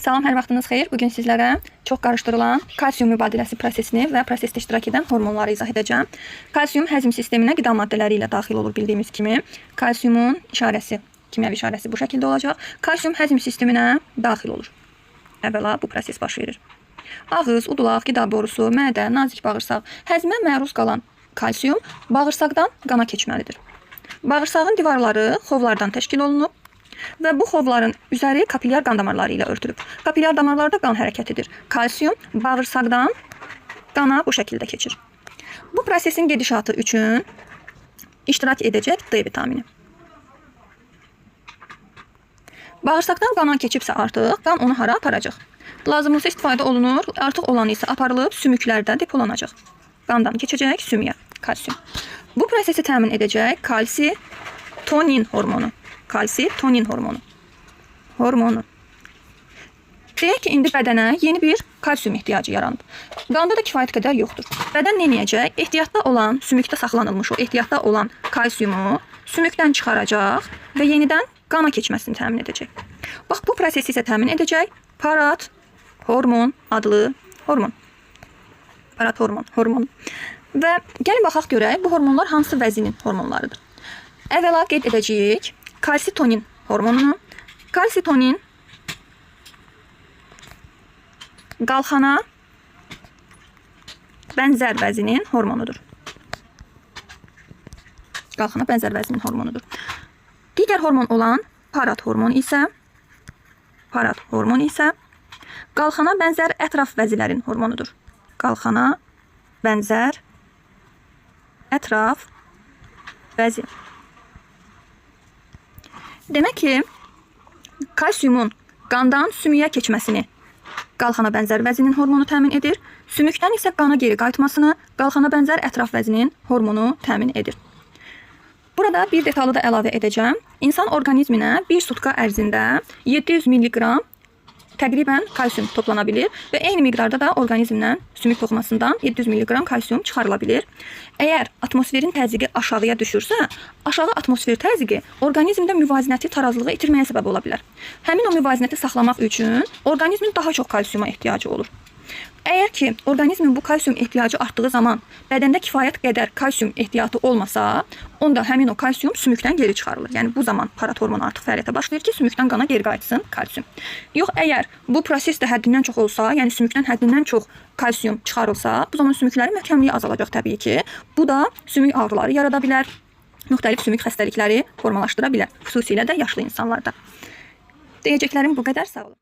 Salam, hər vaxtınız xeyir. Bugün sizlərə çox qarışdırılan kalsium mübadiləsi prosesini və prosesdə iştirak edən hormonları izah edəcəm. Kalsium həzm sisteminə qida maddələri ilə daxil olur bildiyimiz kimi. Kalsiumun işarəsi, kimyəvi işarəsi bu şəkildə olacaq. Kalsium həzm sisteminə daxil olur. Əvvəla bu proses baş verir. Ağız, udulaq, qida borusu, mədə, nazik bağırsaq, həzmə məruz qalan kalsium bağırsaqdan qana keçməlidir. Bağırsağın divarları xovlardan təşkil olunub və bu xovların üzəri kapilyar qan damarları ilə örtülüb. Kapilyar damarlarda qan hərəkət edir. Kalsium bağırsaqdan qana bu şəkildə keçir. Bu prosesin gedişatı üçün iştirak edəcək D vitamini. Bağırsaqdan qana keçibsə artıq qan onu hara aparacaq? Lazımlısı istifadə olunur, artıq olanı isə aparılıb sümüklərdə depolanacaq. Qandan keçəcək sümüyə kalsium. Bu prosesi təmin edəcək kalsitonin hormonu. Kalsitonin hormonu. Deyək ki, indi bədənə yeni bir kalsium ehtiyacı yaranıb. Qanda da kifayət qədər yoxdur. Bədən nə edəcək? Ehtiyatda olan, sümükdə saxlanılmış o ehtiyatda olan kalsiumu sümükdən çıxaracaq və yenidən qana keçməsini təmin edəcək. Bax, bu prosesi isə təmin edəcək parat hormon adlı hormon. Parat hormon. Və gəlin baxaq görək, bu hormonlar hansı vəzinin hormonlarıdır. Əvvəla qeyd edəcəyik kalsitonin hormonunu. Kalsitonin qalxana bənzər vəzinin hormonudur. Qalxana bənzər vəzinin hormonudur. Digər hormon olan parat hormon isə qalxana bənzər ətraf vəzilərin hormonudur. Qalxana bənzər ətraf vəzi. Demək ki, kalsiumun qandan sümüyə keçməsini qalxana bənzər vəzinin hormonu təmin edir. Sümükdən isə qana geri qayıtmasını qalxana bənzər ətraf vəzinin hormonu təmin edir. Burada bir detalı da əlavə edəcəm. İnsan orqanizminə bir sutka ərzində 700 mg təqribən kalsium toplana bilir və eyni miqdarda da orqanizmdən sümük toxumasından 700 mg kalsium çıxarıla bilir. Əgər atmosferin təzyiqi aşağıya düşürsə, aşağı atmosfer təzyiqi orqanizmdə müvazinəti, tarazlığı itirməyə səbəb ola bilər. Həmin o müvazinəti saxlamaq üçün orqanizmin daha çox kalsiuma ehtiyacı olur. Əgər ki, orqanizmin bu kalsium ehtiyacı artdığı zaman bədəndə kifayət qədər kalsium ehtiyatı olmasa, onda həmin o kalsium sümükdən geri çıxarılır. Yəni bu zaman parat hormonu artıq fəaliyyətə başlayır ki, sümükdən qana geri qayıtsın kalsium. Yox, əgər bu proses də həddindən çox olsa, yəni sümükdən həddindən çox kalsium çıxarılsa, bu zaman sümüklərin möhkəmliyi azalacaq təbii ki. Bu da sümük ağrıları yarada bilər, müxtəlif sümük xəstəlikləri formalaşdıra bilər, xüsusilə də yaşlı insanlarda. Deyəcəklərim bu qədər, sağ olun.